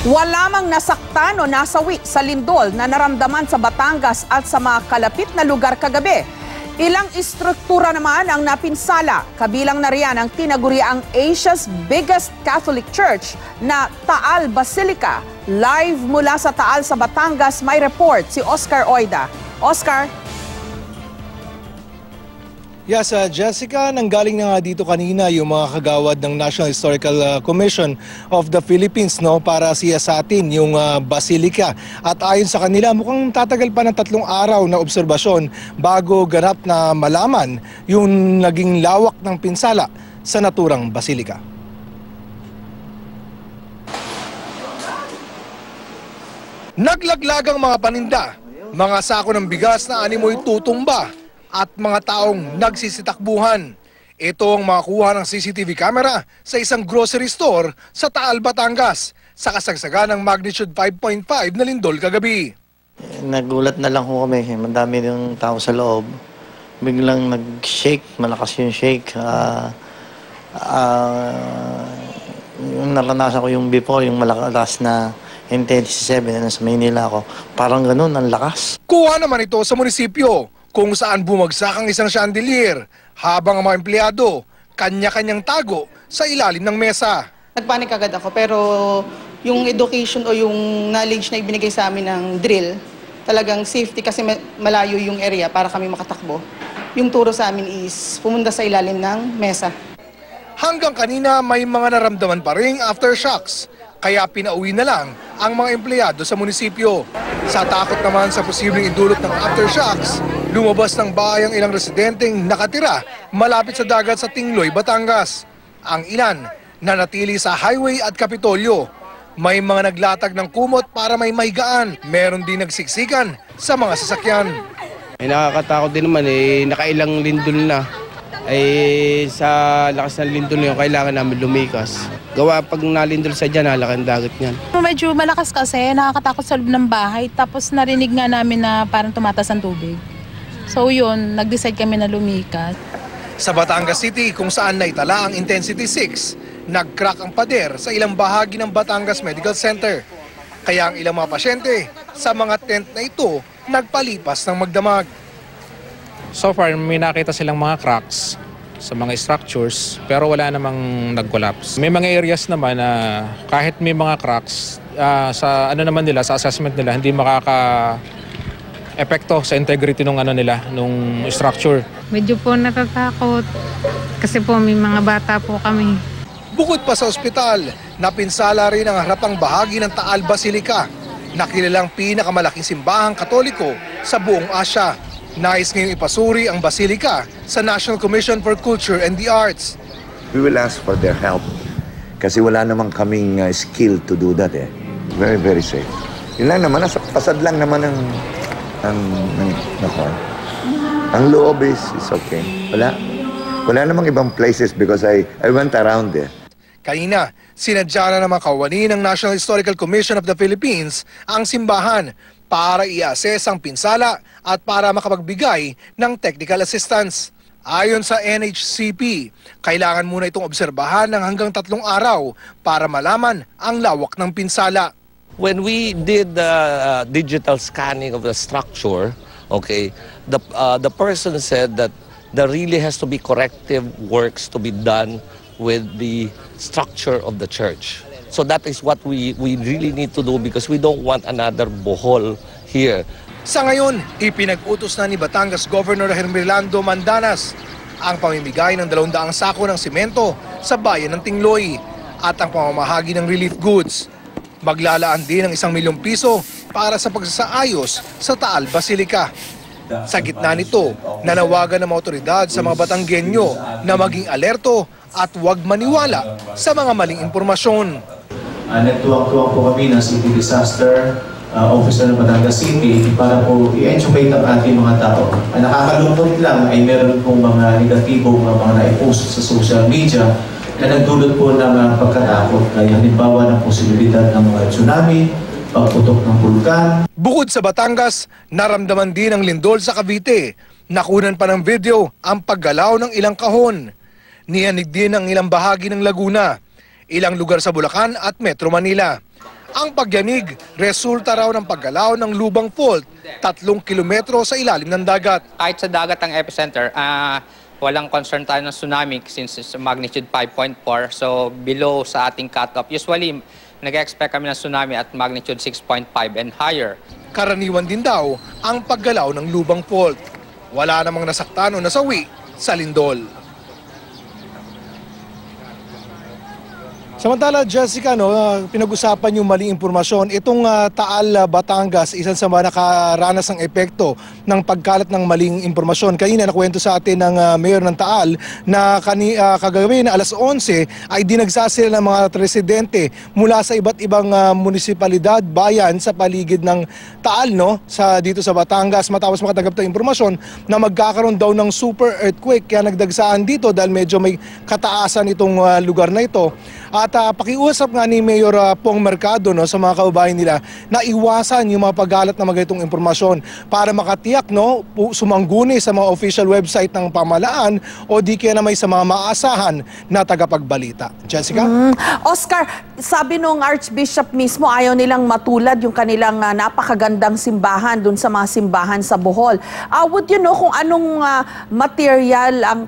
Wala mang nasaktan o nasawi sa lindol na naramdaman sa Batangas at sa mga kalapit na lugar kagabi. Ilang istruktura naman ang napinsala, kabilang na riyan ang tinaguriang Asia's biggest Catholic Church na Taal Basilica. Live mula sa Taal sa Batangas, may report si Oscar Oida. Oscar? Yes, Jessica, nanggaling na nga dito kanina yung mga kagawad ng National Historical Commission of the Philippines para siyasatin yung basilika. At ayon sa kanila, mukhang tatagal pa ng 3 araw na obserbasyon bago ganap na malaman yung naging lawak ng pinsala sa naturang basilika. Naglaglagang mga paninda, mga sako ng bigas na animoy tutumba, at mga taong nagsisitakbuhan. Ito ang makuha ng CCTV camera sa isang grocery store sa Taal, Batangas sa kasagsagan ng magnitude 5.5 na lindol kagabi. Nagulat na lang ho kami. Madami yung tao sa loob. Biglang nag-shake, malakas yung shake. Yung naranasan ko yung before, yung malakas na intensity 7 na sa Maynila ako. Parang ganun, ang lakas. Kuha naman ito sa munisipyo, kung saan bumagsak ang isang chandelier habang ang mga empleyado kanya-kanyang tago sa ilalim ng mesa. Nagpanik agad ako pero yung education o yung knowledge na ibinigay sa amin ng drill, talagang safety kasi malayo yung area para kami makatakbo. Yung turo sa amin is pumunta sa ilalim ng mesa. Hanggang kanina may mga naramdaman pa ring aftershocks, kaya pinauwi na lang ang mga empleyado sa munisipyo. Sa takot naman sa posibleng idulot ng aftershocks, lumabas ng bahay ang ilang residenteng nakatira malapit sa dagat sa Tingloy, Batangas. Ang ilan nanatili sa highway at Kapitolyo. May mga naglatag ng kumot para may mahigaan. Meron din nagsiksikan sa mga sasakyan. Nakakatakot din naman, nakailang lindol na. Sa lakas ng lindol na yun, kailangan namin lumikas. Gawa pag nalindol sa dyan, nalaking dagat niyan. Medyo malakas kasi, nakakatakot sa loob ng bahay. Tapos narinig nga namin na parang tumatas ang tubig. So yun, nag-decide kami na lumikas. Sa Batangas City, kung saan naitala ang Intensity 6, nag-crack ang pader sa ilang bahagi ng Batangas Medical Center. Kaya ang ilang mga pasyente sa mga tent na ito nagpalipas ng magdamag. So far, may nakita silang mga cracks sa mga structures pero wala namang nag-collapse. May mga areas naman na kahit may mga cracks, sa sa assessment nila, hindi epekto sa integrity ng nung structure. Medyo po natatakot kasi po may mga bata po kami. Bukod pa sa ospital, napinsala rin ang harapang bahagi ng Taal Basilica, na kilalang pinakamalaking simbahang Katoliko sa buong Asya. Nais ngayong ipasuri ang Basilica sa National Commission for Culture and the Arts. We will ask for their help kasi wala namang kaming skill to do that Very, very safe. Yun lang naman, pasad lang naman ang loob is okay. Wala namang ibang places because I went around there. Kanina, sinadya na naman kawani ng National Historical Commission of the Philippines ang simbahan para i-assess ang pinsala at para makapagbigay ng technical assistance. Ayon sa NHCP, kailangan muna itong obserbahan ng hanggang 3 araw para malaman ang lawak ng pinsala. When we did the digital scanning of the structure, the person said that there really has to be corrective works to be done with the structure of the church. So that is what we really need to do because we don't want another bohol here. Sa ngayon, ipinag-utos na ni Batangas Governor Hermelando Mandanas ang pamimigay ng 200 sako ng simento sa bayan ng Tingloy at ang pamamahagi ng relief goods. Maglalaan din ng 1 milyong piso para sa pagsasaayos sa Taal Basilica. Sa gitna nito, nanawagan ng mga otoridad sa mga Batanggenyo na maging alerto at huwag maniwala sa mga maling impormasyon. Nagtuwang-tuwang po kami ng City Disaster Officer ng Batangas City para po i-educate ang ating mga tao. Ang nakakalungkot lang ay meron pong mga negatibong mga na-post sa social media na nagdulot po ng pagkatakot. Kaya halimbawa ng posibilidad ng tsunami, pagputok ng bulkan. Bukod sa Batangas, naramdaman din ang lindol sa Cavite. Nakunan pa ng video ang paggalaw ng ilang kahon. Niyanig din ang ilang bahagi ng Laguna, ilang lugar sa Bulacan at Metro Manila. Ang pagyanig, resulta raw ng paggalaw ng Lubang Fault, 3 kilometro sa ilalim ng dagat. Kahit sa dagat ang epicenter, walang concern tayo ng tsunami since it's magnitude 5.4. So below sa ating cutoff. Usually, nag-expect kami ng tsunami at magnitude 6.5 and higher. Karaniwan din daw ang paggalaw ng Lubang Fault. Wala namang nasaktan o nasawi sa lindol. Samantala, Jessica, pinag-usapan yung maling impormasyon. Itong Taal, Batangas, isa sa mga nakaranas ng epekto ng pagkalat ng maling impormasyon. Kanina nakwento sa atin ng Mayor ng Taal na kagabi na alas 11 ay dinagsa sila ng mga residente mula sa iba't ibang munisipalidad, bayan sa paligid ng Taal, dito sa Batangas, matapos makatanggap ng impormasyon na magkakaroon daw ng super earthquake. Kaya nagdagsaan dito dahil medyo may kataasan itong lugar na ito. At pakiusap nga ni Mayor Pong Mercado sa mga kababayan nila na iwasan yung mga paggalat na mga itong impormasyon para makatiyak sumangguni sa mga official website ng pamahalaan o di kaya na may sa mga maasahan na tagapagbalita. Jessica? Oscar, sabi nung Archbishop mismo ayaw nilang matulad yung kanilang napakagandang simbahan dun sa mga simbahan sa Bohol. Would you know kung anong material ang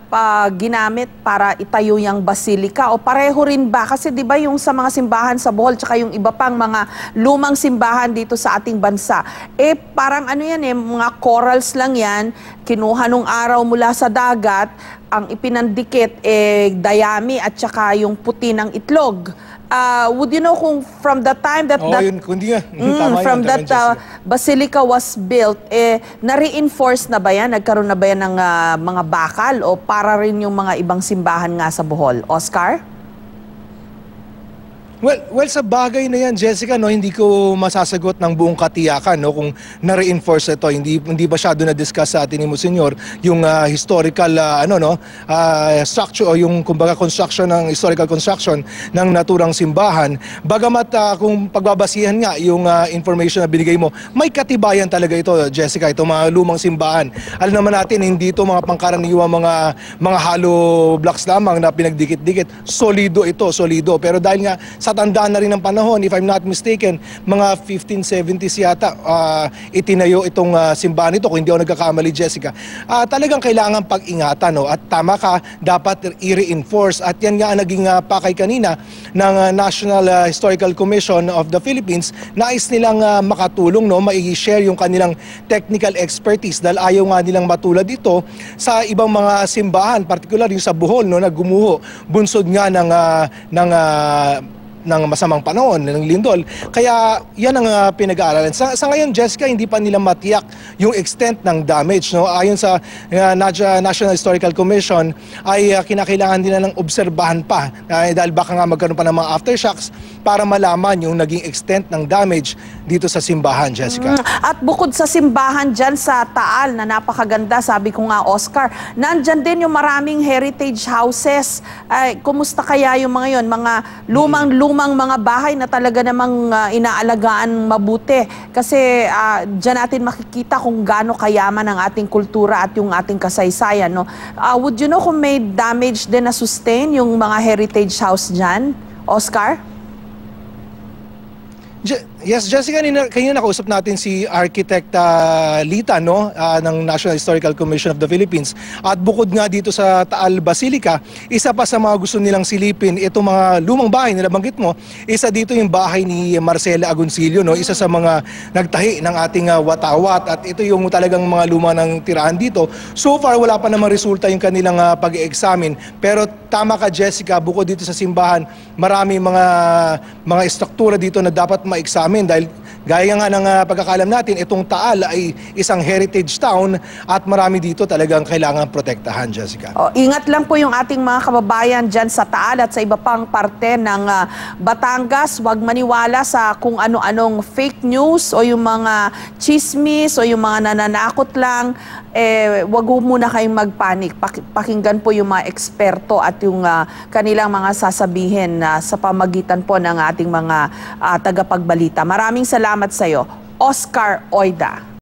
ginamit para itayo yung basilika o pareho rin ba? Kasi di ba yung sa mga simbahan sa Bohol tsaka yung iba pang mga lumang simbahan dito sa ating bansa, parang mga corals lang yan, kinuha nung araw mula sa dagat, ang ipinandikit dayami at tsaka yung puti ng itlog. Would you know kung from the time that basilika was built, na-reinforce na ba yan? Nagkaroon na ba yan ng mga bakal o para rin yung mga ibang simbahan nga sa Bohol? Oscar? Well, sa bagay na yan, Jessica, hindi ko masasagot ng buong katiyakan kung na-reinforce ito. Hindi masyado na-discuss sa atin ni Monsignor yung historical structure o yung kumbaga historical construction ng naturang simbahan. Bagamat kung pagbabasihan nga yung information na binigay mo, may katibayan talaga ito, Jessica, itong mga lumang simbahan. Alam naman natin, hindi ito mga pangkaraniwang mga hollow blocks lamang na pinagdikit-dikit. Solido ito, solido. Pero dahil nga sa tandaan na rin ng panahon, if I'm not mistaken, mga 1570s yata itinayo itong simbahan ito, kung hindi ako nagkakamali, Jessica. Talagang kailangan pag-ingatan, at tama ka, dapat i-reinforce. At yan nga ang naging pakay kanina ng National Historical Commission of the Philippines. Nais nilang makatulong, mai-share yung kanilang technical expertise dahil ayaw nga nilang matulad ito sa ibang mga simbahan, particular yung sa Bohol, na gumuho, bunsod nga ng masamang panahon, ng lindol. Kaya yan ang pinag-aaralan. Sa ngayon, Jessica, hindi pa nila matiyak yung extent ng damage. Ayon sa National Historical Commission, ay kinakailangan nila ng obserbahan pa. Dahil baka nga magkaroon pa ng mga aftershocks para malaman yung naging extent ng damage dito sa simbahan, Jessica. At bukod sa simbahan dyan sa Taal na napakaganda, sabi ko nga, Oscar, nandyan din yung maraming heritage houses. Kumusta kaya yung mga yun? Mga lumang mga bahay na talaga namang inaalagaan mabuti. Kasi dyan natin makikita kung gaano kayaman ang ating kultura at yung ating kasaysayan. Would you know kung may damage din na sustain yung mga heritage house dyan, Oscar? Yes, Jessica, kanina nakausap natin si Architect Lita ng National Historical Commission of the Philippines. At bukod nga dito sa Taal Basilica, isa pa sa mga gusto nilang silipin, itong mga lumang bahay na nabanggit mo, isa dito yung bahay ni Marcela Agoncillo, isa sa mga nagtahi ng ating watawat. At ito yung talagang mga luma ng tirahan dito. So far, wala pa namang resulta yung kanilang pag-examine. Pero tama ka, Jessica, bukod dito sa simbahan, marami mga estruktura dito na dapat ma-examine dahil gaya nga ng pagkakalam natin, itong Taal ay isang heritage town at marami dito talagang kailangan protektahan, Jessica. Ingat lang po yung ating mga kababayan dyan sa Taal at sa iba pang parte ng Batangas. Huwag maniwala sa kung ano-anong fake news o yung mga chismis o yung mga nananakot lang. Huwag muna kayong magpanik. Pakinggan po yung mga eksperto at yung kanilang mga sasabihin sa pamagitan po ng ating mga tagapagbalita. Maraming salamat sa iyo, Oscar Oida.